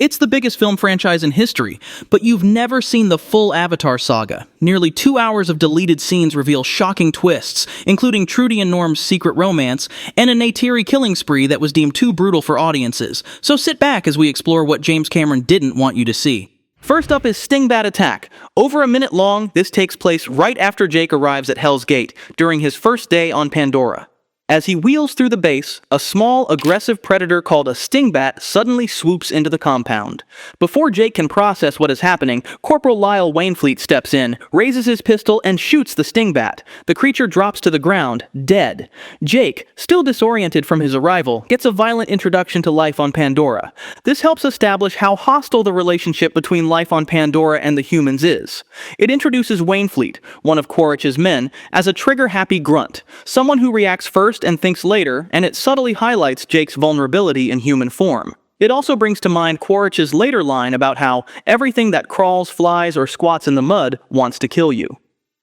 It's the biggest film franchise in history, but you've never seen the full Avatar saga. Nearly 2 hours of deleted scenes reveal shocking twists, including Trudy and Norm's secret romance, and a Neytiri killing spree that was deemed too brutal for audiences. So sit back as we explore what James Cameron didn't want you to see. First up is Stingbat Attack. Over a minute long, this takes place right after Jake arrives at Hell's Gate, during his first day on Pandora. As he wheels through the base, a small, aggressive predator called a stingbat suddenly swoops into the compound. Before Jake can process what is happening, Corporal Lyle Wainfleet steps in, raises his pistol, and shoots the stingbat. The creature drops to the ground, dead. Jake, still disoriented from his arrival, gets a violent introduction to life on Pandora. This helps establish how hostile the relationship between life on Pandora and the humans is. It introduces Wainfleet, one of Quaritch's men, as a trigger-happy grunt, someone who reacts first and thinks later, and it subtly highlights Jake's vulnerability in human form. It also brings to mind Quaritch's later line about how everything that crawls, flies, or squats in the mud wants to kill you.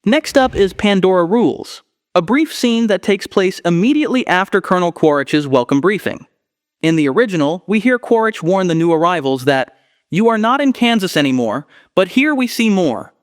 Next up is Pandora Rules, a brief scene that takes place immediately after Colonel Quaritch's welcome briefing. In the original, we hear Quaritch warn the new arrivals that, "You are not in Kansas anymore, but here we see more."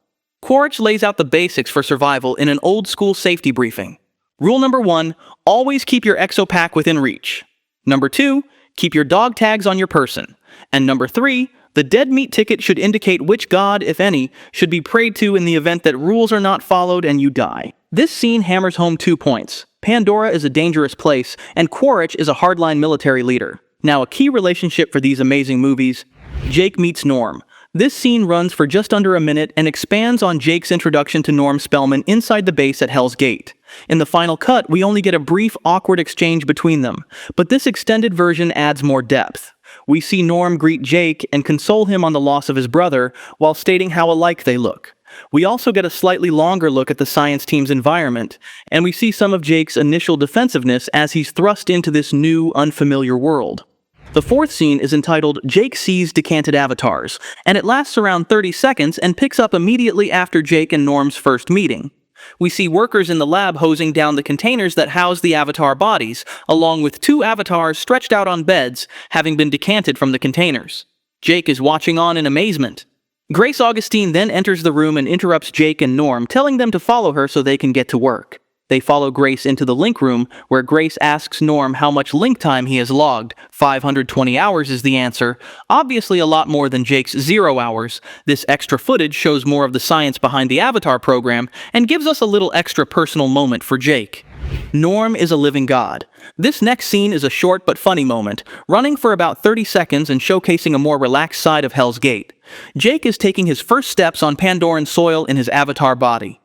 Quaritch lays out the basics for survival in an old-school safety briefing. Rule number 1, always keep your exopack within reach. Number 2, keep your dog tags on your person. And number 3, the dead meat ticket should indicate which god, if any, should be prayed to in the event that rules are not followed and you die. This scene hammers home 2 points. Pandora is a dangerous place, and Quaritch is a hardline military leader. Now, a key relationship for these amazing movies: Jake meets Norm. This scene runs for just under a minute and expands on Jake's introduction to Norm Spellman inside the base at Hell's Gate. In the final cut, we only get a brief, awkward exchange between them, but this extended version adds more depth. We see Norm greet Jake and console him on the loss of his brother, while stating how alike they look. We also get a slightly longer look at the science team's environment, and we see some of Jake's initial defensiveness as he's thrust into this new, unfamiliar world. The fourth scene is entitled Jake Sees Decanted Avatars, and it lasts around 30 seconds and picks up immediately after Jake and Norm's first meeting. We see workers in the lab hosing down the containers that house the avatar bodies, along with 2 avatars stretched out on beds, having been decanted from the containers. Jake is watching on in amazement. Grace Augustine then enters the room and interrupts Jake and Norm, telling them to follow her so they can get to work. They follow Grace into the link room, where Grace asks Norm how much link time he has logged. 520 hours is the answer, obviously a lot more than Jake's 0 hours. This extra footage shows more of the science behind the Avatar program, and gives us a little extra personal moment for Jake. Norm is a living god. This next scene is a short but funny moment, running for about 30 seconds and showcasing a more relaxed side of Hell's Gate. Jake is taking his first steps on Pandoran soil in his avatar body.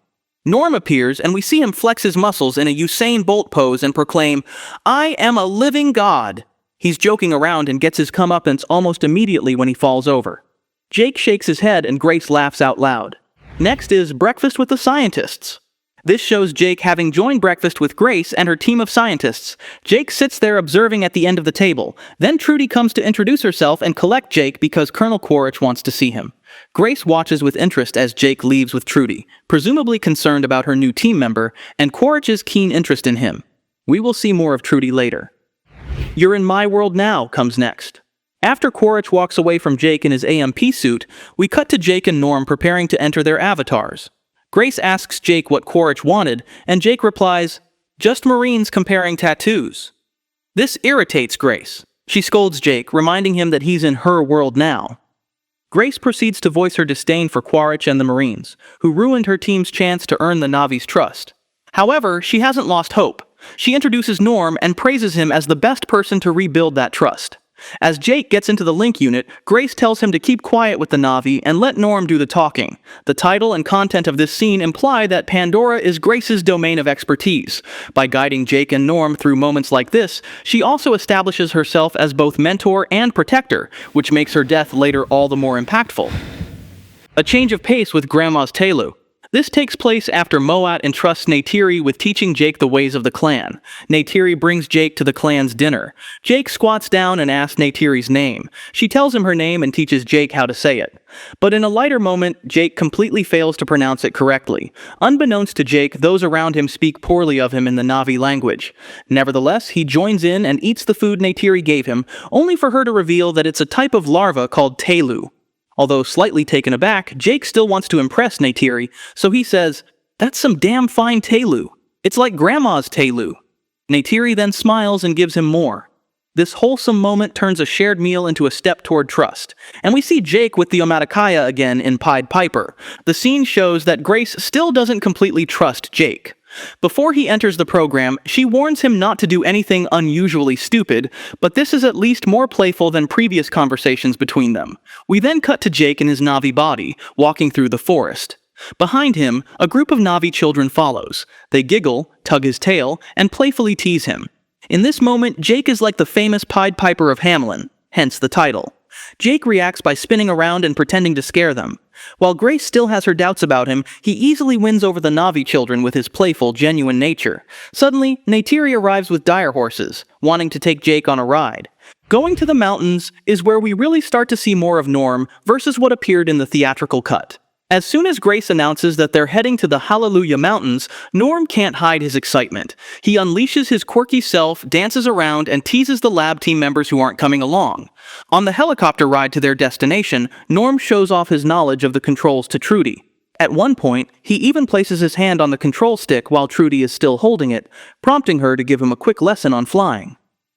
Norm appears, and we see him flex his muscles in a Usain Bolt pose and proclaim, "I am a living god." He's joking around and gets his comeuppance almost immediately when he falls over. Jake shakes his head and Grace laughs out loud. Next is Breakfast with the Scientists. This shows Jake having joined breakfast with Grace and her team of scientists. Jake sits there observing at the end of the table. Then Trudy comes to introduce herself and collect Jake because Colonel Quaritch wants to see him. Grace watches with interest as Jake leaves with Trudy, presumably concerned about her new team member and Quaritch's keen interest in him. We will see more of Trudy later. You're in My World Now comes next. After Quaritch walks away from Jake in his AMP suit, we cut to Jake and Norm preparing to enter their avatars. Grace asks Jake what Quaritch wanted, and Jake replies, "Just Marines comparing tattoos." This irritates Grace. She scolds Jake, reminding him that he's in her world now. Grace proceeds to voice her disdain for Quaritch and the Marines, who ruined her team's chance to earn the Navi's trust. However, she hasn't lost hope. She introduces Norm and praises him as the best person to rebuild that trust. As Jake gets into the link unit, Grace tells him to keep quiet with the Navi and let Norm do the talking. The title and content of this scene imply that Pandora is Grace's domain of expertise. By guiding Jake and Norm through moments like this, she also establishes herself as both mentor and protector, which makes her death later all the more impactful. A change of pace with Grandma's Telu. This takes place after Moat entrusts Neytiri with teaching Jake the ways of the clan. Neytiri brings Jake to the clan's dinner. Jake squats down and asks Neytiri's name. She tells him her name and teaches Jake how to say it. But in a lighter moment, Jake completely fails to pronounce it correctly. Unbeknownst to Jake, those around him speak poorly of him in the Na'vi language. Nevertheless, he joins in and eats the food Neytiri gave him, only for her to reveal that it's a type of larva called telu. Although slightly taken aback, Jake still wants to impress Neytiri, so he says, "That's some damn fine telu. It's like Grandma's telu." Neytiri then smiles and gives him more. This wholesome moment turns a shared meal into a step toward trust, and we see Jake with the Omaticaya again in Pied Piper. The scene shows that Grace still doesn't completely trust Jake. Before he enters the program, she warns him not to do anything unusually stupid, but this is at least more playful than previous conversations between them. We then cut to Jake in his Na'vi body, walking through the forest. Behind him, a group of Na'vi children follows. They giggle, tug his tail, and playfully tease him. In this moment, Jake is like the famous Pied Piper of Hamelin, hence the title. Jake reacts by spinning around and pretending to scare them. While Grace still has her doubts about him, he easily wins over the Na'vi children with his playful, genuine nature. Suddenly, Neytiri arrives with dire horses, wanting to take Jake on a ride. Going to the mountains is where we really start to see more of Norm versus what appeared in the theatrical cut. As soon as Grace announces that they're heading to the Hallelujah Mountains, Norm can't hide his excitement. He unleashes his quirky self, dances around, and teases the lab team members who aren't coming along. On the helicopter ride to their destination, Norm shows off his knowledge of the controls to Trudy. At one point, he even places his hand on the control stick while Trudy is still holding it, prompting her to give him a quick lesson on flying.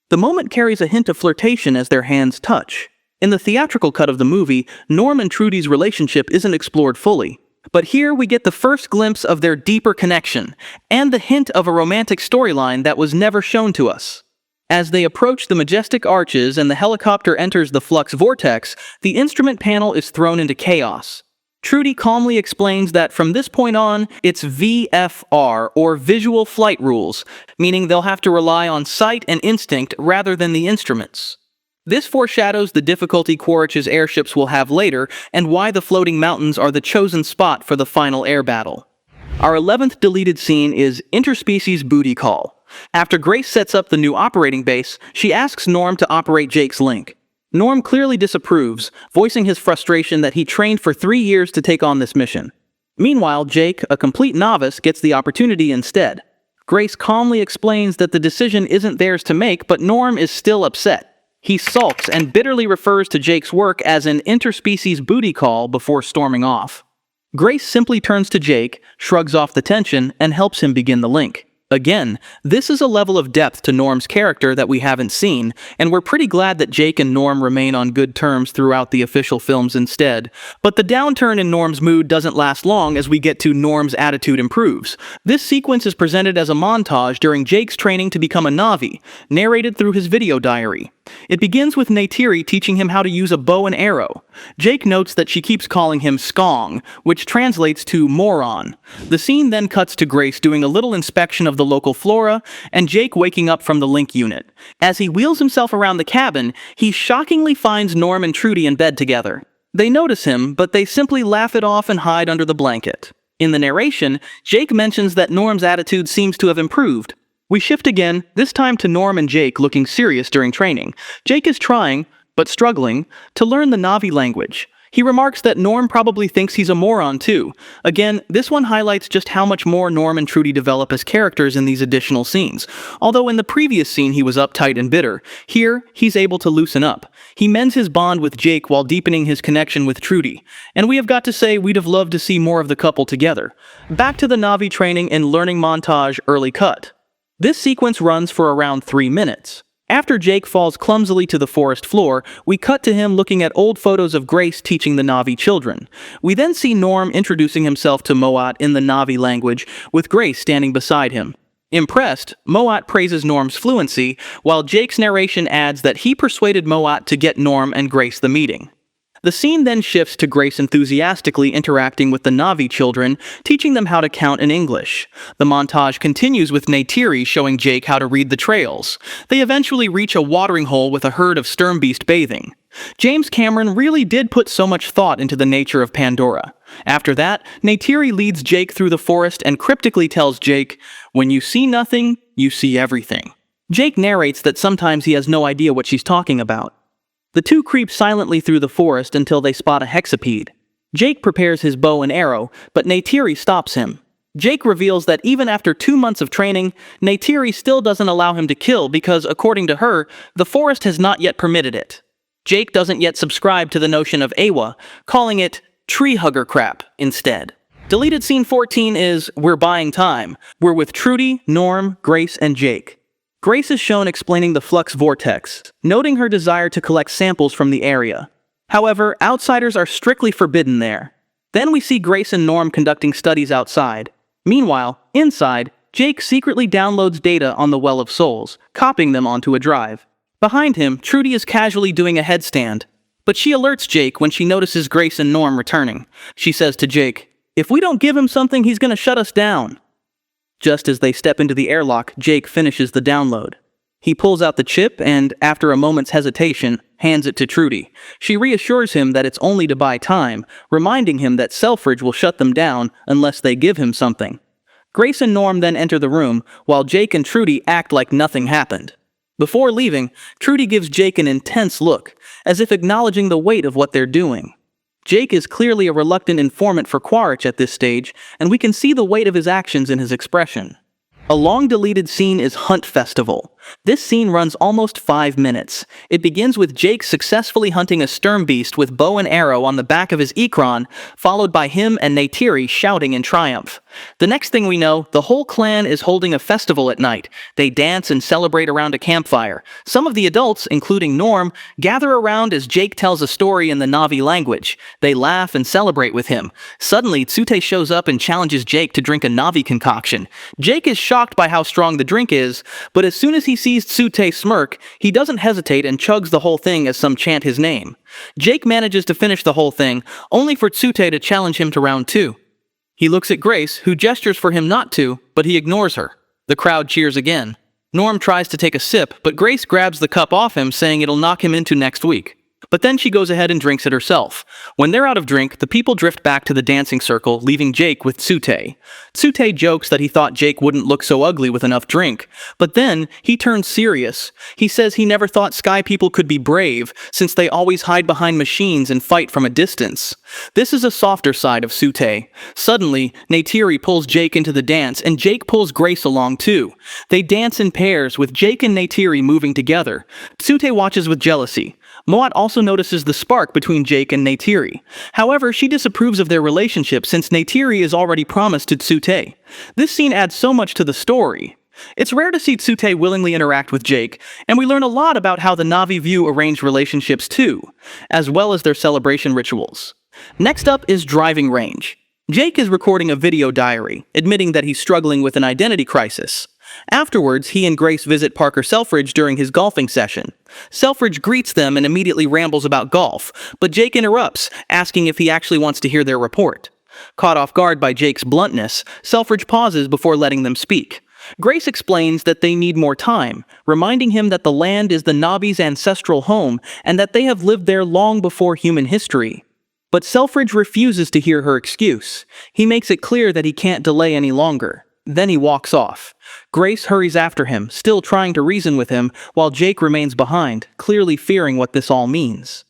The moment carries a hint of flirtation as their hands touch. In the theatrical cut of the movie, Norm and Trudy's relationship isn't explored fully. But here we get the first glimpse of their deeper connection, and the hint of a romantic storyline that was never shown to us. As they approach the majestic arches and the helicopter enters the flux vortex, the instrument panel is thrown into chaos. Trudy calmly explains that from this point on, it's VFR, or visual flight rules, meaning they'll have to rely on sight and instinct rather than the instruments. This foreshadows the difficulty Quaritch's airships will have later, and why the floating mountains are the chosen spot for the final air battle. Our 11th deleted scene is Interspecies Booty Call. After Grace sets up the new operating base, she asks Norm to operate Jake's link. Norm clearly disapproves, voicing his frustration that he trained for 3 years to take on this mission. Meanwhile, Jake, a complete novice, gets the opportunity instead. Grace calmly explains that the decision isn't theirs to make, but Norm is still upset. He sulks and bitterly refers to Jake's work as an interspecies booty call before storming off. Grace simply turns to Jake, shrugs off the tension, and helps him begin the link. Again, this is a level of depth to Norm's character that we haven't seen, and we're pretty glad that Jake and Norm remain on good terms throughout the official films instead. But the downturn in Norm's mood doesn't last long as we get to Norm's attitude improves. This sequence is presented as a montage during Jake's training to become a Na'vi, narrated through his video diary. It begins with Neytiri teaching him how to use a bow and arrow. Jake notes that she keeps calling him Skong, which translates to moron. The scene then cuts to Grace doing a little inspection of the local flora, and Jake waking up from the link unit. As he wheels himself around the cabin, he shockingly finds Norm and Trudy in bed together. They notice him, but they simply laugh it off and hide under the blanket. In the narration, Jake mentions that Norm's attitude seems to have improved. We shift again, this time to Norm and Jake looking serious during training. Jake is trying, but struggling, to learn the Na'vi language. He remarks that Norm probably thinks he's a moron too. Again, this one highlights just how much more Norm and Trudy develop as characters in these additional scenes. Although in the previous scene he was uptight and bitter, here he's able to loosen up. He mends his bond with Jake while deepening his connection with Trudy. And we have got to say we'd have loved to see more of the couple together. Back to the Na'vi training and learning montage early cut. This sequence runs for around 3 minutes. After Jake falls clumsily to the forest floor, we cut to him looking at old photos of Grace teaching the Na'vi children. We then see Norm introducing himself to Moat in the Na'vi language, with Grace standing beside him. Impressed, Moat praises Norm's fluency, while Jake's narration adds that he persuaded Moat to get Norm and Grace the meeting. The scene then shifts to Grace enthusiastically interacting with the Na'vi children, teaching them how to count in English. The montage continues with Neytiri showing Jake how to read the trails. They eventually reach a watering hole with a herd of sternbeast bathing. James Cameron really did put so much thought into the nature of Pandora. After that, Neytiri leads Jake through the forest and cryptically tells Jake, "When you see nothing, you see everything." Jake narrates that sometimes he has no idea what she's talking about. The two creep silently through the forest until they spot a hexapede. Jake prepares his bow and arrow, but Neytiri stops him. Jake reveals that even after 2 months of training, Neytiri still doesn't allow him to kill because, according to her, the forest has not yet permitted it. Jake doesn't yet subscribe to the notion of Awa, calling it tree hugger crap instead. Deleted scene 14 is "We're buying time." We're with Trudy, Norm, Grace, and Jake. Grace is shown explaining the flux vortex, noting her desire to collect samples from the area. However, outsiders are strictly forbidden there. Then we see Grace and Norm conducting studies outside. Meanwhile, inside, Jake secretly downloads data on the Well of Souls, copying them onto a drive. Behind him, Trudy is casually doing a headstand, but she alerts Jake when she notices Grace and Norm returning. She says to Jake, "If we don't give him something, he's gonna shut us down." Just as they step into the airlock, Jake finishes the download. He pulls out the chip and, after a moment's hesitation, hands it to Trudy. She reassures him that it's only to buy time, reminding him that Selfridge will shut them down unless they give him something. Grace and Norm then enter the room, while Jake and Trudy act like nothing happened. Before leaving, Trudy gives Jake an intense look, as if acknowledging the weight of what they're doing. Jake is clearly a reluctant informant for Quaritch at this stage, and we can see the weight of his actions in his expression. A long deleted scene is Hunt Festival. This scene runs almost 5 minutes. It begins with Jake successfully hunting a stern beast with bow and arrow on the back of his Ikron, followed by him and Neytiri shouting in triumph. The next thing we know, the whole clan is holding a festival at night. They dance and celebrate around a campfire. Some of the adults, including Norm, gather around as Jake tells a story in the Na'vi language. They laugh and celebrate with him. Suddenly, Tsute shows up and challenges Jake to drink a Na'vi concoction. Jake is shocked by how strong the drink is, but as soon as he sees Tsute smirk, he doesn't hesitate and chugs the whole thing as some chant his name. Jake manages to finish the whole thing, only for Tsute to challenge him to round 2. He looks at Grace, who gestures for him not to, but he ignores her. The crowd cheers again. Norm tries to take a sip, but Grace grabs the cup off him, saying it'll knock him into next week. But then she goes ahead and drinks it herself. When they're out of drink, the people drift back to the dancing circle, leaving Jake with Tsute. Tsute jokes that he thought Jake wouldn't look so ugly with enough drink, but then he turns serious. He says he never thought sky people could be brave, since they always hide behind machines and fight from a distance. This is a softer side of Tsute. Suddenly, Neytiri pulls Jake into the dance, and Jake pulls Grace along too. They dance in pairs, with Jake and Neytiri moving together. Tsute watches with jealousy. Moat also notices the spark between Jake and Neytiri. However, she disapproves of their relationship since Neytiri is already promised to Tsute. This scene adds so much to the story. It's rare to see Tsute willingly interact with Jake, and we learn a lot about how the Na'vi view arranged relationships too, as well as their celebration rituals. Next up is driving range. Jake is recording a video diary, admitting that he's struggling with an identity crisis. Afterwards, he and Grace visit Parker Selfridge during his golfing session. Selfridge greets them and immediately rambles about golf, but Jake interrupts, asking if he actually wants to hear their report. Caught off guard by Jake's bluntness, Selfridge pauses before letting them speak. Grace explains that they need more time, reminding him that the land is the Na'vi's ancestral home and that they have lived there long before human history. But Selfridge refuses to hear her excuse. He makes it clear that he can't delay any longer. Then he walks off. Grace hurries after him, still trying to reason with him, while Jake remains behind, clearly fearing what this all means.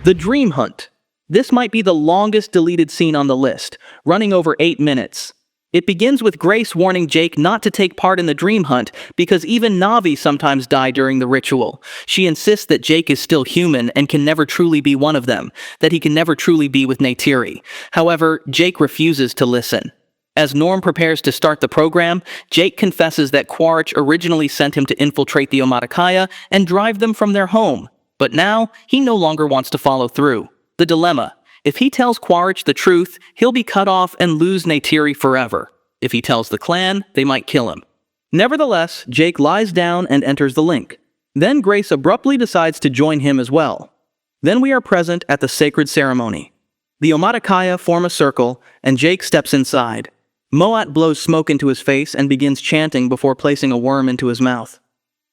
The Dream Hunt. This might be the longest deleted scene on the list, running over 8 minutes. It begins with Grace warning Jake not to take part in the Dream Hunt because even Na'vi sometimes die during the ritual. She insists that Jake is still human and can never truly be one of them, that he can never truly be with Neytiri. However, Jake refuses to listen. As Norm prepares to start the program, Jake confesses that Quaritch originally sent him to infiltrate the Omaticaya and drive them from their home. But now, he no longer wants to follow through. The dilemma. If he tells Quaritch the truth, he'll be cut off and lose Neytiri forever. If he tells the clan, they might kill him. Nevertheless, Jake lies down and enters the link. Then Grace abruptly decides to join him as well. Then we are present at the sacred ceremony. The Omaticaya form a circle, and Jake steps inside. Moat blows smoke into his face and begins chanting before placing a worm into his mouth.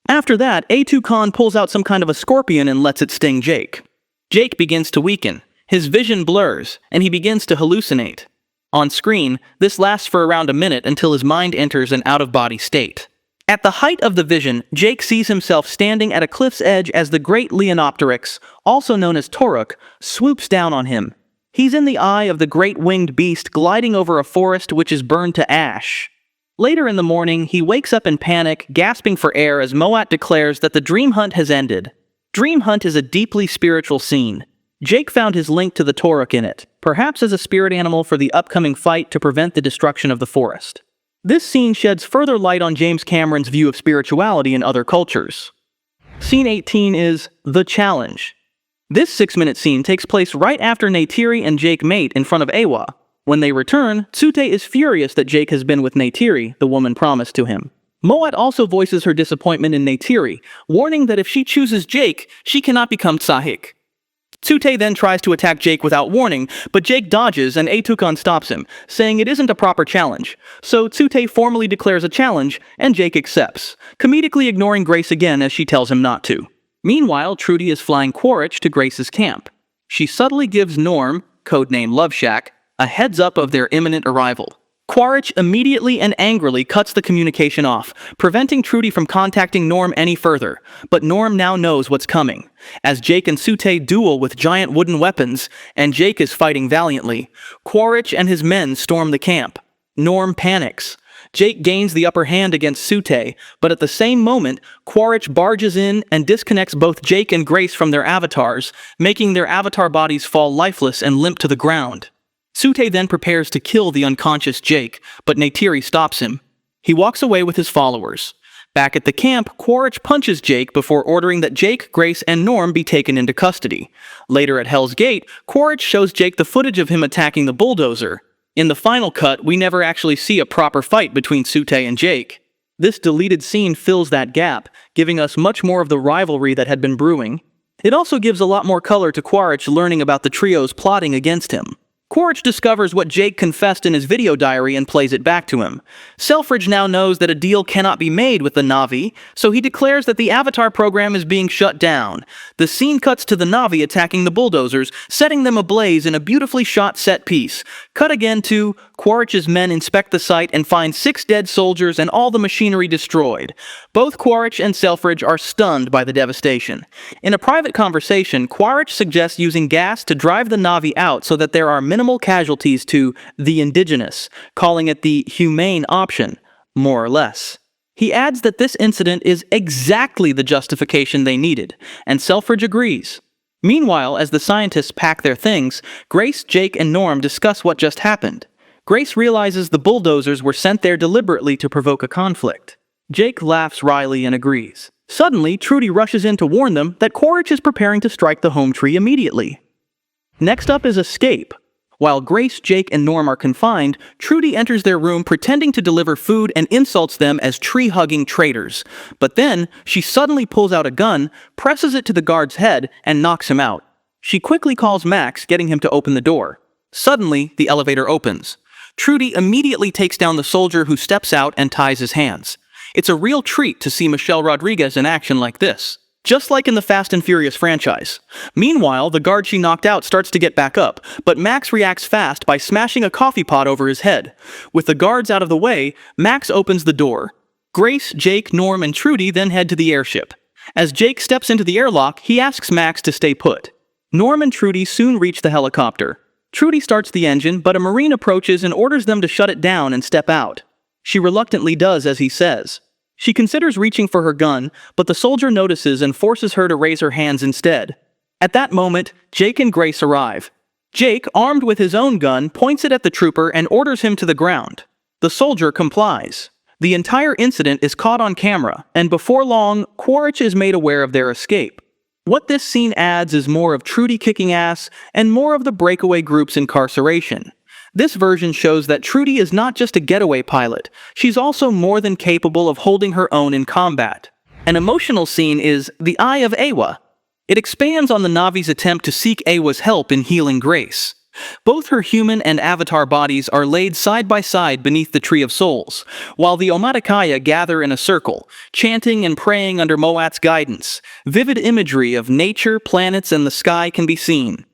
After that, Tulkun pulls out some kind of a scorpion and lets it sting Jake. Jake begins to weaken. His vision blurs, and he begins to hallucinate. On screen, this lasts for around a minute until his mind enters an out-of-body state. At the height of the vision, Jake sees himself standing at a cliff's edge as the great Leonopteryx, also known as Toruk, swoops down on him. He's in the eye of the great winged beast gliding over a forest which is burned to ash. Later in the morning, he wakes up in panic, gasping for air as Moat declares that the dream hunt has ended. Dream hunt is a deeply spiritual scene. Jake found his link to the Toruk in it, perhaps as a spirit animal for the upcoming fight to prevent the destruction of the forest. This scene sheds further light on James Cameron's view of spirituality in other cultures. Scene 18 is The Challenge. This 6-minute scene takes place right after Neytiri and Jake mate in front of Ewa. When they return, Tsute is furious that Jake has been with Neytiri, the woman promised to him. Moat also voices her disappointment in Neytiri, warning that if she chooses Jake, she cannot become Tsahik. Tsute then tries to attack Jake without warning, but Jake dodges and Tulkun stops him, saying it isn't a proper challenge. So Tsute formally declares a challenge, and Jake accepts, comedically ignoring Grace again as she tells him not to. Meanwhile, Trudy is flying Quaritch to Grace's camp. She subtly gives Norm, codename Love Shack, a heads up of their imminent arrival. Quaritch immediately and angrily cuts the communication off, preventing Trudy from contacting Norm any further, but Norm now knows what's coming. As Jake and Tsute duel with giant wooden weapons, and Jake is fighting valiantly, Quaritch and his men storm the camp. Norm panics. Jake gains the upper hand against Tsute, but at the same moment, Quaritch barges in and disconnects both Jake and Grace from their avatars, making their avatar bodies fall lifeless and limp to the ground. Tsute then prepares to kill the unconscious Jake, but Neytiri stops him. He walks away with his followers. Back at the camp, Quaritch punches Jake before ordering that Jake, Grace, and Norm be taken into custody. Later at Hell's Gate, Quaritch shows Jake the footage of him attacking the bulldozer. In the final cut, we never actually see a proper fight between Tsute and Jake. This deleted scene fills that gap, giving us much more of the rivalry that had been brewing. It also gives a lot more color to Quaritch learning about the trio's plotting against him. Quaritch discovers what Jake confessed in his video diary and plays it back to him. Selfridge now knows that a deal cannot be made with the Na'vi, so he declares that the Avatar program is being shut down. The scene cuts to the Na'vi attacking the bulldozers, setting them ablaze in a beautifully shot set piece. Cut again to Quaritch's men inspect the site and find 6 dead soldiers and all the machinery destroyed. Both Quaritch and Selfridge are stunned by the devastation. In a private conversation, Quaritch suggests using gas to drive the Na'vi out so that there are minimal casualties to the indigenous, calling it the humane option, more or less. He adds that this incident is exactly the justification they needed, and Selfridge agrees. Meanwhile, as the scientists pack their things, Grace, Jake, and Norm discuss what just happened. Grace realizes the bulldozers were sent there deliberately to provoke a conflict. Jake laughs wryly and agrees. Suddenly, Trudy rushes in to warn them that Quaritch is preparing to strike the home tree immediately. Next up is Escape. While Grace, Jake, and Norm are confined, Trudy enters their room pretending to deliver food and insults them as tree-hugging traitors. But then, she suddenly pulls out a gun, presses it to the guard's head, and knocks him out. She quickly calls Max, getting him to open the door. Suddenly, the elevator opens. Trudy immediately takes down the soldier who steps out and ties his hands. It's a real treat to see Michelle Rodriguez in action like this, just like in the Fast and Furious franchise. Meanwhile, the guard she knocked out starts to get back up, but Max reacts fast by smashing a coffee pot over his head. With the guards out of the way, Max opens the door. Grace, Jake, Norm, and Trudy then head to the airship. As Jake steps into the airlock, he asks Max to stay put. Norm and Trudy soon reach the helicopter. Trudy starts the engine, but a Marine approaches and orders them to shut it down and step out. She reluctantly does as he says. She considers reaching for her gun, but the soldier notices and forces her to raise her hands instead. At that moment, Jake and Grace arrive. Jake, armed with his own gun, points it at the trooper and orders him to the ground. The soldier complies. The entire incident is caught on camera, and before long, Quaritch is made aware of their escape. What this scene adds is more of Trudy kicking ass and more of the breakaway group's incarceration. This version shows that Trudy is not just a getaway pilot, she's also more than capable of holding her own in combat. An emotional scene is The Eye of Ewa. It expands on the Na'vi's attempt to seek Ewa's help in healing Grace. Both her human and avatar bodies are laid side by side beneath the Tree of Souls, while the Omaticaya gather in a circle, chanting and praying under Moat's guidance. Vivid imagery of nature, planets, and the sky can be seen.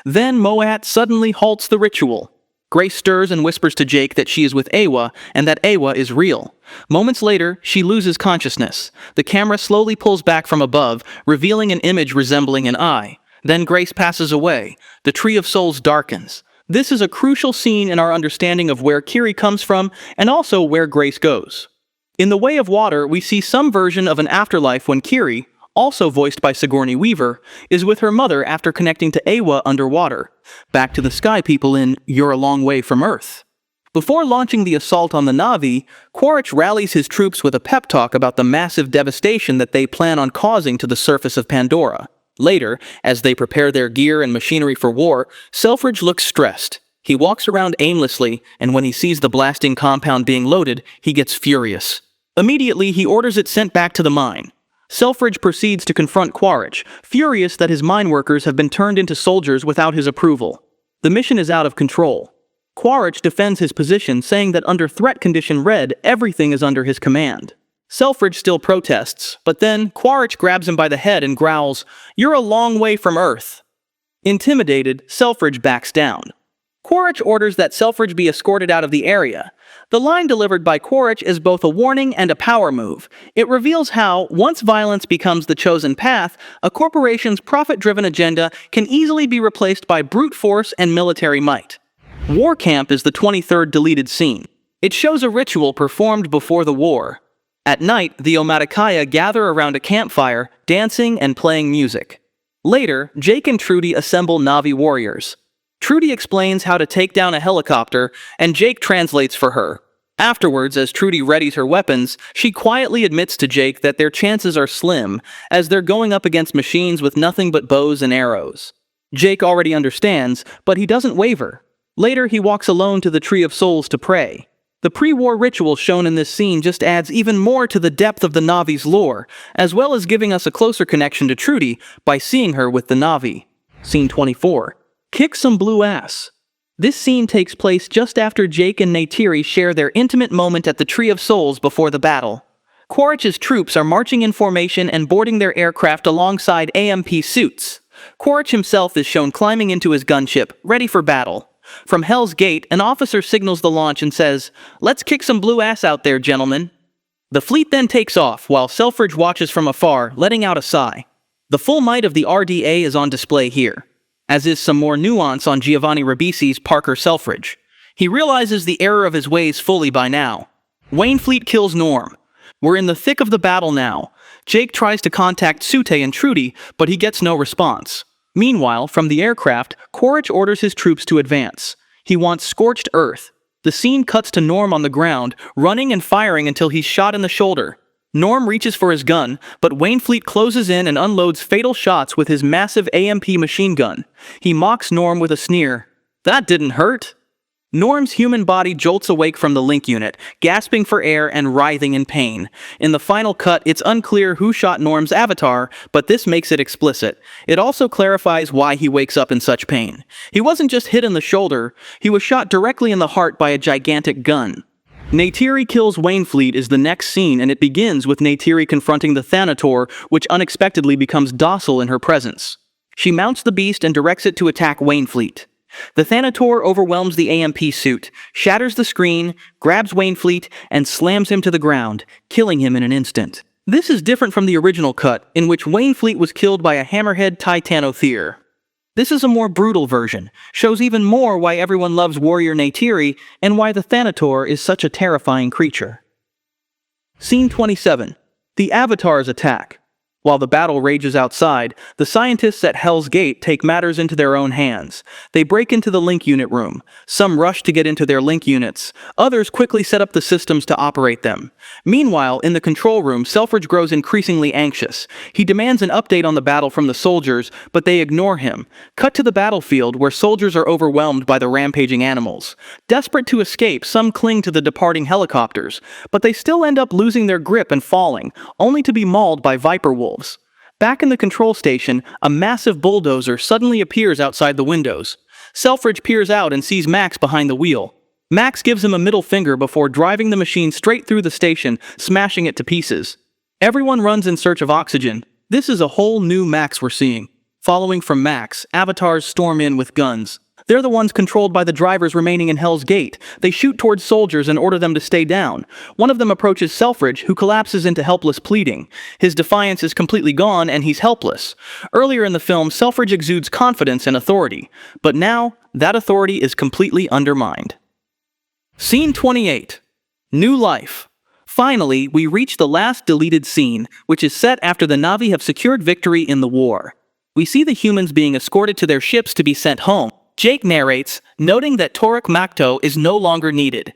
Then Moat suddenly halts the ritual. Grace stirs and whispers to Jake that she is with Awa and that Awa is real. Moments later, she loses consciousness. The camera slowly pulls back from above, revealing an image resembling an eye. Then Grace passes away. The Tree of Souls darkens. This is a crucial scene in our understanding of where Kiri comes from and also where Grace goes. In The Way of Water, we see some version of an afterlife when Kiri, also voiced by Sigourney Weaver, is with her mother after connecting to Awa underwater. Back to the Sky People in You're a Long Way from Earth. Before launching the assault on the Na'vi, Quaritch rallies his troops with a pep talk about the massive devastation that they plan on causing to the surface of Pandora. Later, as they prepare their gear and machinery for war, Selfridge looks stressed. He walks around aimlessly, and when he sees the blasting compound being loaded, he gets furious. Immediately, he orders it sent back to the mine. Selfridge proceeds to confront Quaritch, furious that his mine workers have been turned into soldiers without his approval. The mission is out of control. Quaritch defends his position, saying that under threat condition red, everything is under his command. Selfridge still protests, but then Quaritch grabs him by the head and growls, "You're a long way from Earth." Intimidated, Selfridge backs down. Quaritch orders that Selfridge be escorted out of the area. The line delivered by Quaritch is both a warning and a power move. It reveals how, once violence becomes the chosen path, a corporation's profit-driven agenda can easily be replaced by brute force and military might. War Camp is the 23rd deleted scene. It shows a ritual performed before the war. At night, the Omaticaya gather around a campfire, dancing and playing music. Later, Jake and Trudy assemble Na'vi warriors. Trudy explains how to take down a helicopter, and Jake translates for her. Afterwards, as Trudy readies her weapons, she quietly admits to Jake that their chances are slim, as they're going up against machines with nothing but bows and arrows. Jake already understands, but he doesn't waver. Later, he walks alone to the Tree of Souls to pray. The pre-war ritual shown in this scene just adds even more to the depth of the Na'vi's lore, as well as giving us a closer connection to Trudy by seeing her with the Na'vi. Scene 24. Kick some blue ass. This scene takes place just after Jake and Neytiri share their intimate moment at the Tree of Souls before the battle. Quaritch's troops are marching in formation and boarding their aircraft alongside AMP suits. Quaritch himself is shown climbing into his gunship, ready for battle. From Hell's Gate, an officer signals the launch and says, "Let's kick some blue ass out there, gentlemen." The fleet then takes off, while Selfridge watches from afar, letting out a sigh. The full might of the RDA is on display here, as is some more nuance on Giovanni Ribisi's Parker Selfridge. He realizes the error of his ways fully by now. Wainfleet kills Norm. We're in the thick of the battle now. Jake tries to contact Sute and Trudy, but he gets no response. Meanwhile, from the aircraft, Quaritch orders his troops to advance. He wants scorched earth. The scene cuts to Norm on the ground, running and firing until he's shot in the shoulder. Norm reaches for his gun, but Wainfleet closes in and unloads fatal shots with his massive AMP machine gun. He mocks Norm with a sneer. "That didn't hurt." Norm's human body jolts awake from the link unit, gasping for air and writhing in pain. In the final cut, it's unclear who shot Norm's avatar, but this makes it explicit. It also clarifies why he wakes up in such pain. He wasn't just hit in the shoulder, he was shot directly in the heart by a gigantic gun. Neytiri kills Wainfleet is the next scene, and it begins with Neytiri confronting the Thanator, which unexpectedly becomes docile in her presence. She mounts the beast and directs it to attack Wainfleet. The Thanator overwhelms the AMP suit, shatters the screen, grabs Wainfleet, and slams him to the ground, killing him in an instant. This is different from the original cut, in which Wainfleet was killed by a hammerhead Titanothere. This is a more brutal version, shows even more why everyone loves Warrior Neytiri and why the Thanator is such a terrifying creature. Scene 27. The Avatar's attack. While the battle rages outside, the scientists at Hell's Gate take matters into their own hands. They break into the link unit room. Some rush to get into their link units. Others quickly set up the systems to operate them. Meanwhile, in the control room, Selfridge grows increasingly anxious. He demands an update on the battle from the soldiers, but they ignore him. Cut to the battlefield, where soldiers are overwhelmed by the rampaging animals. Desperate to escape, some cling to the departing helicopters, but they still end up losing their grip and falling, only to be mauled by viper wolves. Back in the control station, a massive bulldozer suddenly appears outside the windows. Selfridge peers out and sees Max behind the wheel. Max gives him a middle finger before driving the machine straight through the station, smashing it to pieces. Everyone runs in search of oxygen. This is a whole new Max we're seeing. Following from Max, avatars storm in with guns. They're the ones controlled by the drivers remaining in Hell's Gate. They shoot towards soldiers and order them to stay down. One of them approaches Selfridge, who collapses into helpless pleading. His defiance is completely gone and he's helpless. Earlier in the film, Selfridge exudes confidence and authority, but now that authority is completely undermined. Scene 28. New Life. Finally, we reach the last deleted scene, which is set after the Na'vi have secured victory in the war. We see the humans being escorted to their ships to be sent home. Jake narrates, noting that Toruk Makto is no longer needed.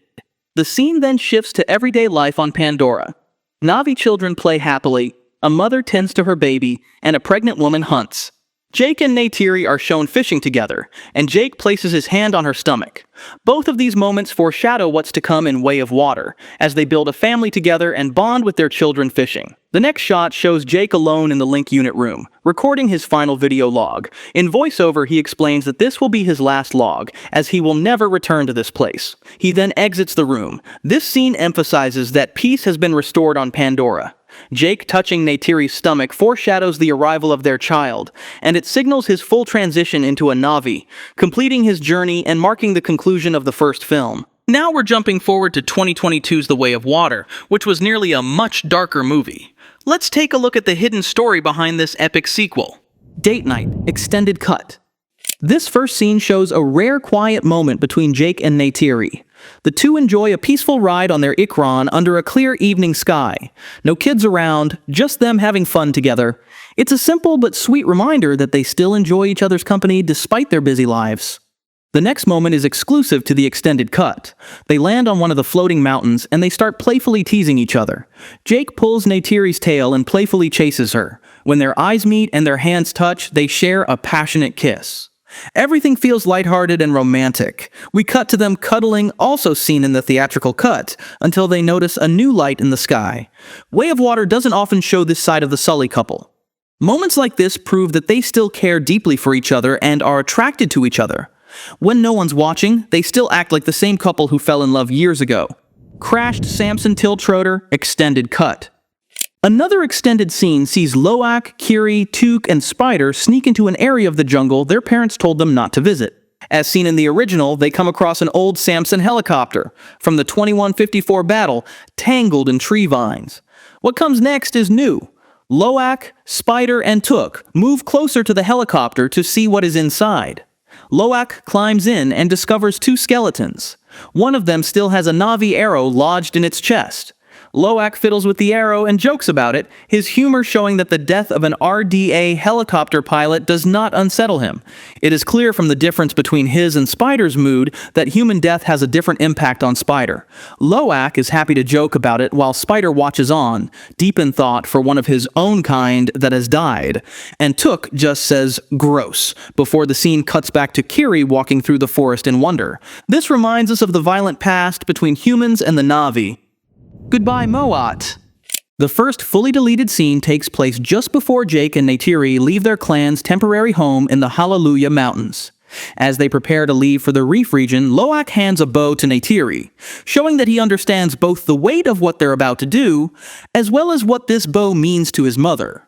The scene then shifts to everyday life on Pandora. Na'vi children play happily, a mother tends to her baby, and a pregnant woman hunts. Jake and Neytiri are shown fishing together, and Jake places his hand on her stomach. Both of these moments foreshadow what's to come in Way of Water, as they build a family together and bond with their children fishing. The next shot shows Jake alone in the Link unit room, recording his final video log. In voiceover, he explains that this will be his last log, as he will never return to this place. He then exits the room. This scene emphasizes that peace has been restored on Pandora. Jake touching Neytiri's stomach foreshadows the arrival of their child, and it signals his full transition into a Na'vi, completing his journey and marking the conclusion of the first film. Now we're jumping forward to 2022's The Way of Water, which was nearly a much darker movie. Let's take a look at the hidden story behind this epic sequel. Date Night, Extended Cut. This first scene shows a rare quiet moment between Jake and Neytiri. The two enjoy a peaceful ride on their Ikran under a clear evening sky. No kids around, just them having fun together. It's a simple but sweet reminder that they still enjoy each other's company despite their busy lives. The next moment is exclusive to the extended cut. They land on one of the floating mountains and they start playfully teasing each other. Jake pulls Neytiri's tail and playfully chases her. When their eyes meet and their hands touch, they share a passionate kiss. Everything feels lighthearted and romantic. We cut to them cuddling, also seen in the theatrical cut, until they notice a new light in the sky. Way of Water doesn't often show this side of the Sully couple. Moments like this prove that they still care deeply for each other and are attracted to each other. When no one's watching, they still act like the same couple who fell in love years ago. Crashed Samson Tiltroder, extended cut. Another extended scene sees Loak, Kiri, Tuk, and Spider sneak into an area of the jungle their parents told them not to visit. As seen in the original, they come across an old Samson helicopter from the 2154 battle, tangled in tree vines. What comes next is new. Loak, Spider, and Tuk move closer to the helicopter to see what is inside. Loak climbs in and discovers two skeletons. One of them still has a Na'vi arrow lodged in its chest. Loak fiddles with the arrow and jokes about it, his humor showing that the death of an RDA helicopter pilot does not unsettle him. It is clear from the difference between his and Spider's mood that human death has a different impact on Spider. Loak is happy to joke about it while Spider watches on, deep in thought for one of his own kind that has died. And Tuk just says, "gross," before the scene cuts back to Kiri walking through the forest in wonder. This reminds us of the violent past between humans and the Na'vi. Goodbye, Moat. The first fully deleted scene takes place just before Jake and Neytiri leave their clan's temporary home in the Hallelujah Mountains. As they prepare to leave for the Reef region, Loak hands a bow to Neytiri, showing that he understands both the weight of what they're about to do, as well as what this bow means to his mother.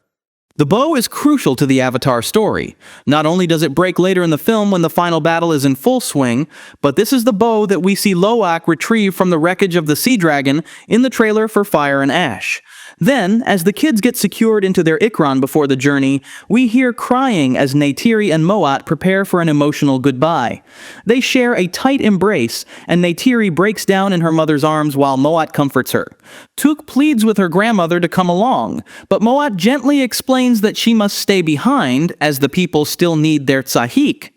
The bow is crucial to the Avatar story. Not only does it break later in the film when the final battle is in full swing, but this is the bow that we see Loak retrieve from the wreckage of the Sea Dragon in the trailer for Fire and Ash. Then, as the kids get secured into their Ikran before the journey, we hear crying as Neytiri and Moat prepare for an emotional goodbye. They share a tight embrace, and Neytiri breaks down in her mother's arms while Moat comforts her. Tuk pleads with her grandmother to come along, but Moat gently explains that she must stay behind as the people still need their tzahik.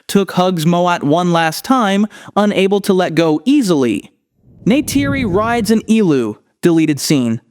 Tuk hugs Moat one last time, unable to let go easily. Neytiri rides an elu, deleted scene.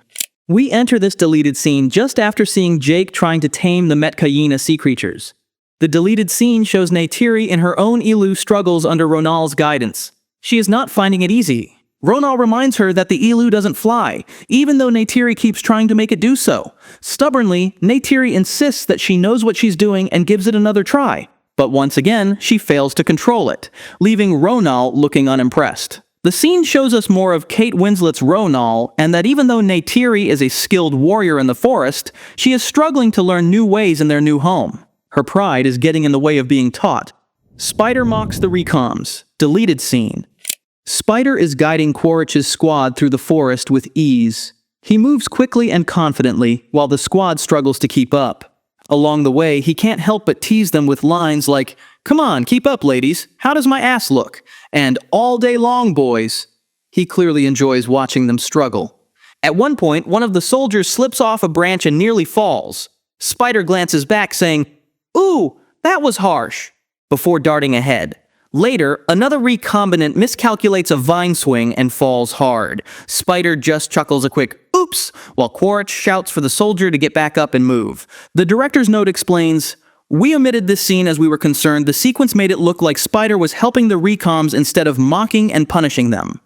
We enter this deleted scene just after seeing Jake trying to tame the Metkayina sea creatures. The deleted scene shows Neytiri in her own elu struggles under Ronal's guidance. She is not finding it easy. Ronal reminds her that the elu doesn't fly, even though Neytiri keeps trying to make it do so. Stubbornly, Neytiri insists that she knows what she's doing and gives it another try. But once again, she fails to control it, leaving Ronal looking unimpressed. The scene shows us more of Kate Winslet's Ronal, and that even though Neytiri is a skilled warrior in the forest, she is struggling to learn new ways in their new home. Her pride is getting in the way of being taught. Spider mocks the recoms. Deleted scene. Spider is guiding Quaritch's squad through the forest with ease. He moves quickly and confidently, while the squad struggles to keep up. Along the way, he can't help but tease them with lines like, "Come on, keep up, ladies. How does my ass look?" And "All day long, boys." He clearly enjoys watching them struggle. At one point, one of the soldiers slips off a branch and nearly falls. Spider glances back, saying, "Ooh, that was harsh," before darting ahead. Later, another recombinant miscalculates a vine swing and falls hard. Spider just chuckles a quick "oops," while Quaritch shouts for the soldier to get back up and move. The director's note explains, "We omitted this scene as we were concerned the sequence made it look like Spider was helping the recoms instead of mocking and punishing them."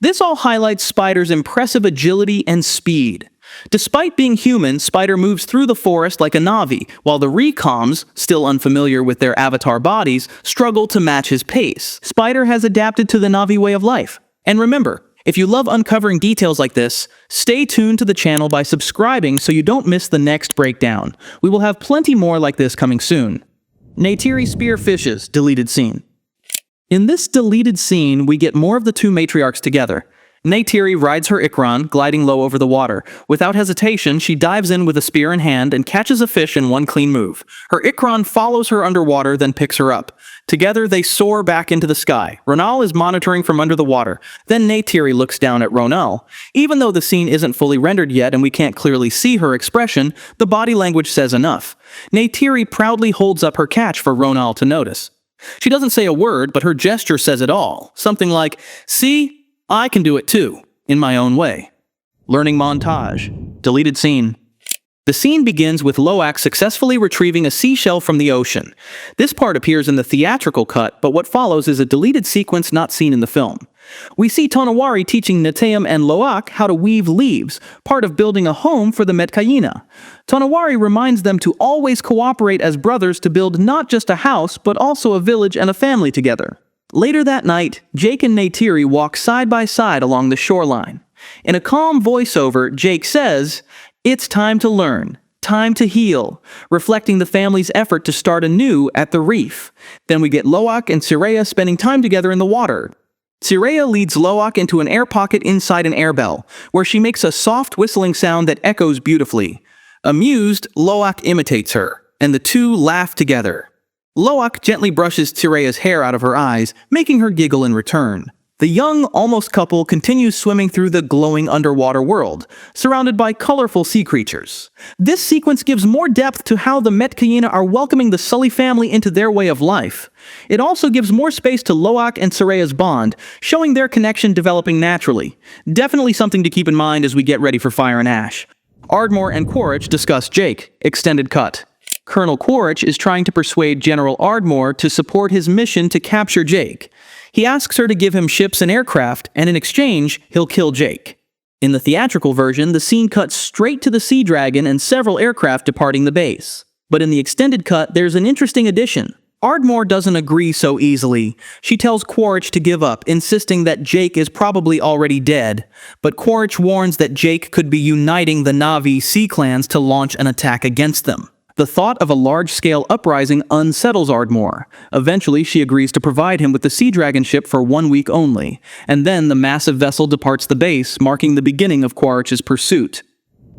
This all highlights Spider's impressive agility and speed. Despite being human, Spider moves through the forest like a Na'vi, while the recoms, still unfamiliar with their avatar bodies, struggle to match his pace. Spider has adapted to the Na'vi way of life. And remember, if you love uncovering details like this, stay tuned to the channel by subscribing so you don't miss the next breakdown. We will have plenty more like this coming soon. Neytiri spearfishes, deleted scene. In this deleted scene, we get more of the two matriarchs together. Neytiri rides her Ikran, gliding low over the water. Without hesitation, she dives in with a spear in hand and catches a fish in one clean move. Her Ikran follows her underwater, then picks her up. Together, they soar back into the sky. Ronal is monitoring from under the water. Then Neytiri looks down at Ronal. Even though the scene isn't fully rendered yet and we can't clearly see her expression, the body language says enough. Neytiri proudly holds up her catch for Ronal to notice. She doesn't say a word, but her gesture says it all. Something like, "See? I can do it too, in my own way." Learning montage. Deleted scene. The scene begins with Loak successfully retrieving a seashell from the ocean. This part appears in the theatrical cut, but what follows is a deleted sequence not seen in the film. We see Tonawari teaching Neteyam and Loak how to weave leaves, part of building a home for the Metkayina. Tonawari reminds them to always cooperate as brothers to build not just a house, but also a village and a family together. Later that night, Jake and Neytiri walk side by side along the shoreline. In a calm voiceover, Jake says, "It's time to learn, time to heal," reflecting the family's effort to start anew at the reef. Then we get Loak and Sireya spending time together in the water. Sireya leads Loak into an air pocket inside an air bell, where she makes a soft whistling sound that echoes beautifully. Amused, Loak imitates her, and the two laugh together. Loak gently brushes Sireya's hair out of her eyes, making her giggle in return. The young, almost couple continues swimming through the glowing underwater world, surrounded by colorful sea creatures. This sequence gives more depth to how the Metkayina are welcoming the Sully family into their way of life. It also gives more space to Loak and Sireya's bond, showing their connection developing naturally. Definitely something to keep in mind as we get ready for Fire and Ash. Ardmore and Quaritch discuss Jake, extended cut. Colonel Quaritch is trying to persuade General Ardmore to support his mission to capture Jake. He asks her to give him ships and aircraft, and in exchange, he'll kill Jake. In the theatrical version, the scene cuts straight to the Sea Dragon and several aircraft departing the base. But in the extended cut, there's an interesting addition. Ardmore doesn't agree so easily. She tells Quaritch to give up, insisting that Jake is probably already dead. But Quaritch warns that Jake could be uniting the Na'vi sea clans to launch an attack against them. The thought of a large-scale uprising unsettles Ardmore. Eventually, she agrees to provide him with the Sea Dragon ship for 1 week only, and then the massive vessel departs the base, marking the beginning of Quaritch's pursuit.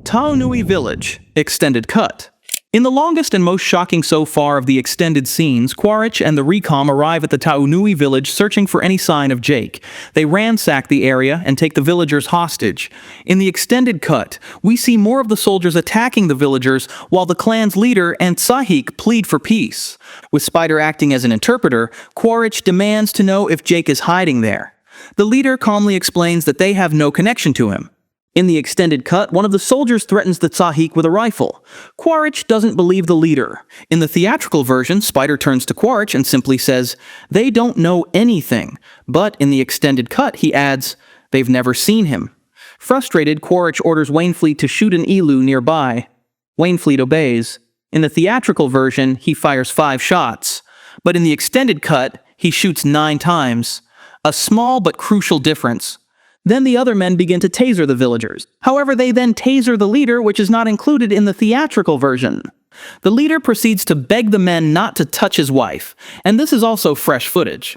Taonui Village, extended cut. In the longest and most shocking so far of the extended scenes, Quaritch and the Recom arrive at the Taonui village searching for any sign of Jake. They ransack the area and take the villagers hostage. In the extended cut, we see more of the soldiers attacking the villagers while the clan's leader and Sahik plead for peace. With Spider acting as an interpreter, Quaritch demands to know if Jake is hiding there. The leader calmly explains that they have no connection to him. In the extended cut, one of the soldiers threatens the Tsahik with a rifle. Quaritch doesn't believe the leader. In the theatrical version, Spider turns to Quaritch and simply says, "They don't know anything." But in the extended cut, he adds, "They've never seen him." Frustrated, Quaritch orders Wainfleet to shoot an elu nearby. Wainfleet obeys. In the theatrical version, he fires 5 shots. But in the extended cut, he shoots 9 times. A small but crucial difference. Then the other men begin to taser the villagers. However, they then taser the leader, which is not included in the theatrical version. The leader proceeds to beg the men not to touch his wife, and this is also fresh footage.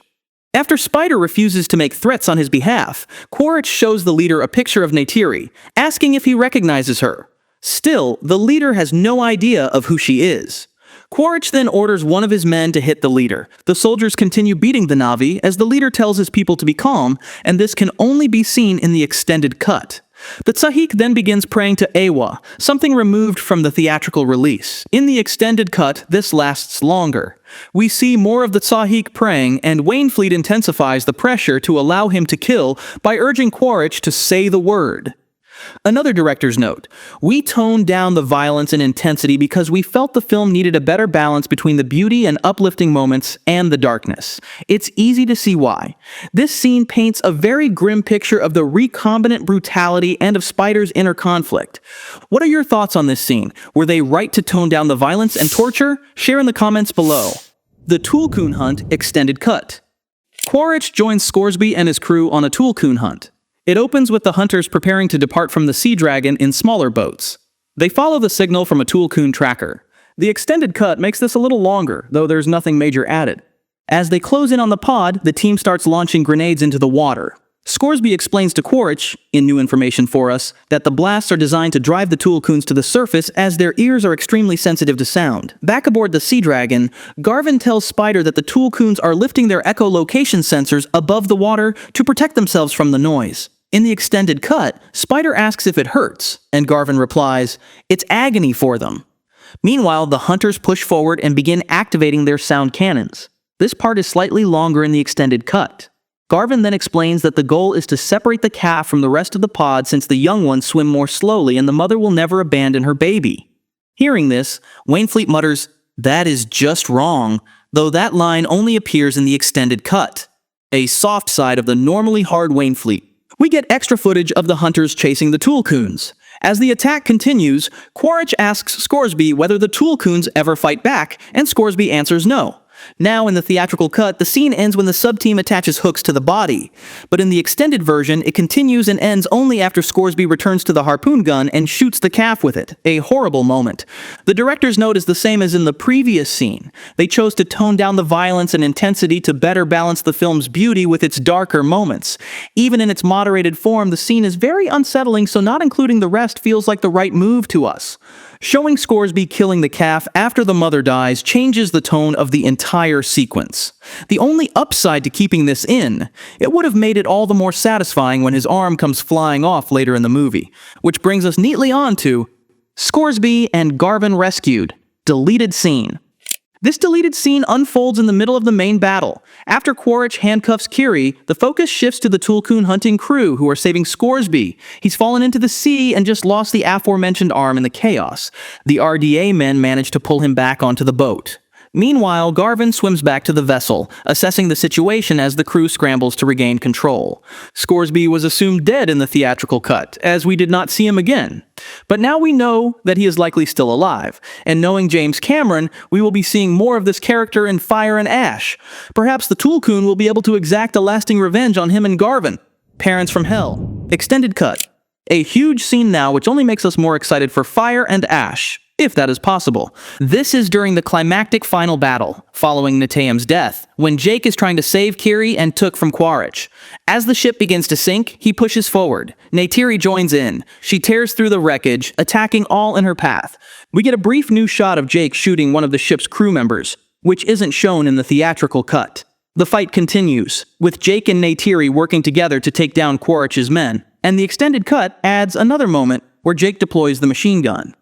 After Spider refuses to make threats on his behalf, Quaritch shows the leader a picture of Neytiri, asking if he recognizes her. Still, the leader has no idea of who she is. Quaritch then orders one of his men to hit the leader. The soldiers continue beating the Na'vi as the leader tells his people to be calm, and this can only be seen in the extended cut. The Tsahik then begins praying to Ewa, something removed from the theatrical release. In the extended cut, this lasts longer. We see more of the Tsahik praying, and Wainfleet intensifies the pressure to allow him to kill by urging Quaritch to say the word. Another director's note: we toned down the violence and intensity because we felt the film needed a better balance between the beauty and uplifting moments and the darkness. It's easy to see why. This scene paints a very grim picture of the recombinant brutality and of Spider's inner conflict. What are your thoughts on this scene? Were they right to tone down the violence and torture? Share in the comments below. The Tulkun Hunt Extended Cut. Quaritch joins Scoresby and his crew on a Tulkun hunt. It opens with the hunters preparing to depart from the Sea Dragon in smaller boats. They follow the signal from a Tulkun tracker. The extended cut makes this a little longer, though there's nothing major added. As they close in on the pod, the team starts launching grenades into the water. Scoresby explains to Quaritch, in new information for us, that the blasts are designed to drive the Tulkuns to the surface as their ears are extremely sensitive to sound. Back aboard the Sea Dragon, Garvin tells Spider that the Tulkuns are lifting their echolocation sensors above the water to protect themselves from the noise. In the extended cut, Spider asks if it hurts, and Garvin replies, "It's agony for them." Meanwhile, the hunters push forward and begin activating their sound cannons. This part is slightly longer in the extended cut. Garvin then explains that the goal is to separate the calf from the rest of the pod since the young ones swim more slowly and the mother will never abandon her baby. Hearing this, Wainfleet mutters, "That is just wrong," though that line only appears in the extended cut. A soft side of the normally hard Wainfleet. We get extra footage of the hunters chasing the Tulkuns. As the attack continues, Quaritch asks Scoresby whether the Tulkuns ever fight back, and Scoresby answers no. Now, in the theatrical cut, the scene ends when the sub-team attaches hooks to the body. But in the extended version, it continues and ends only after Scoresby returns to the harpoon gun and shoots the calf with it. A horrible moment. The director's note is the same as in the previous scene. They chose to tone down the violence and intensity to better balance the film's beauty with its darker moments. Even in its moderated form, the scene is very unsettling, so not including the rest feels like the right move to us. Showing Scoresby killing the calf after the mother dies changes the tone of the entire sequence. The only upside to keeping this in, it would have made it all the more satisfying when his arm comes flying off later in the movie. Which brings us neatly on to Scoresby and Garvin rescued. Deleted scene. This deleted scene unfolds in the middle of the main battle. After Quaritch handcuffs Kiri, the focus shifts to the Tulkun hunting crew who are saving Scoresby. He's fallen into the sea and just lost the aforementioned arm in the chaos. The RDA men manage to pull him back onto the boat. Meanwhile, Garvin swims back to the vessel, assessing the situation as the crew scrambles to regain control. Scoresby was assumed dead in the theatrical cut, as we did not see him again. But now we know that he is likely still alive, and knowing James Cameron, we will be seeing more of this character in Fire and Ash. Perhaps the Tulkun will be able to exact a lasting revenge on him and Garvin. Parents from Hell. Extended cut. A huge scene now which only makes us more excited for Fire and Ash, if that is possible. This is during the climactic final battle, following Neteyam's death, when Jake is trying to save Kiri and Took from Quaritch. As the ship begins to sink, he pushes forward. Neytiri joins in. She tears through the wreckage, attacking all in her path. We get a brief new shot of Jake shooting one of the ship's crew members, which isn't shown in the theatrical cut. The fight continues, with Jake and Neytiri working together to take down Quaritch's men, and the extended cut adds another moment where Jake deploys the machine gun.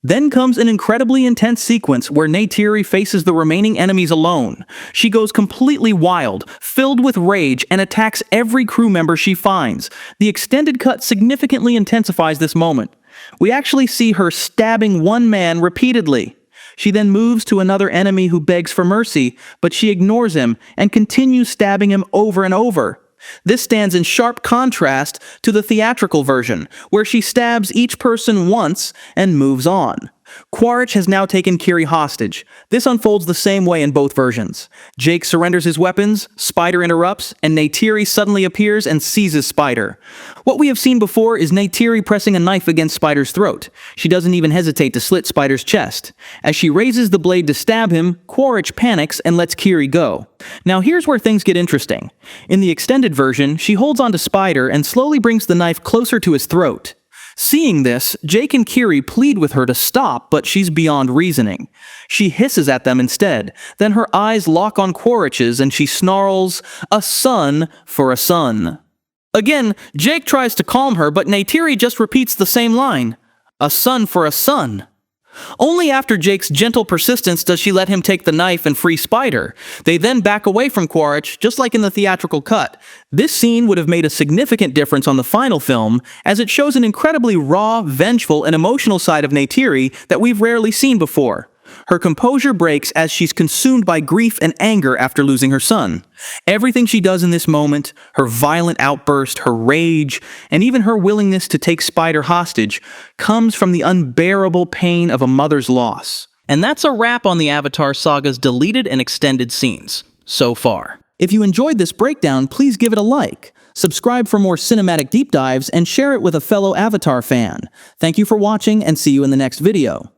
Then comes an incredibly intense sequence where Neytiri faces the remaining enemies alone. She goes completely wild, filled with rage, and attacks every crew member she finds. The extended cut significantly intensifies this moment. We actually see her stabbing one man repeatedly. She then moves to another enemy who begs for mercy, but she ignores him and continues stabbing him over and over. This stands in sharp contrast to the theatrical version, where she stabs each person once and moves on. Quaritch has now taken Neytiri hostage. This unfolds the same way in both versions. Jake surrenders his weapons, Spider interrupts, and Neytiri suddenly appears and seizes Spider. What we have seen before is Neytiri pressing a knife against Spider's throat. She doesn't even hesitate to slit Spider's chest. As she raises the blade to stab him, Quaritch panics and lets Neytiri go. Now here's where things get interesting. In the extended version, she holds onto Spider and slowly brings the knife closer to his throat. Seeing this, Jake and Neytiri plead with her to stop, but she's beyond reasoning. She hisses at them instead. Then her eyes lock on Quaritch's and she snarls, "A son for a son." Again, Jake tries to calm her, but Neytiri just repeats the same line, "A son for a son." Only after Jake's gentle persistence does she let him take the knife and free Spider. They then back away from Quaritch, just like in the theatrical cut. This scene would have made a significant difference on the final film, as it shows an incredibly raw, vengeful, and emotional side of Neytiri that we've rarely seen before. Her composure breaks as she's consumed by grief and anger after losing her son. Everything she does in this moment, her violent outburst, her rage, and even her willingness to take Spider hostage, comes from the unbearable pain of a mother's loss. And that's a wrap on the Avatar saga's deleted and extended scenes, so far. If you enjoyed this breakdown, please give it a like. Subscribe for more cinematic deep dives and share it with a fellow Avatar fan. Thank you for watching and see you in the next video.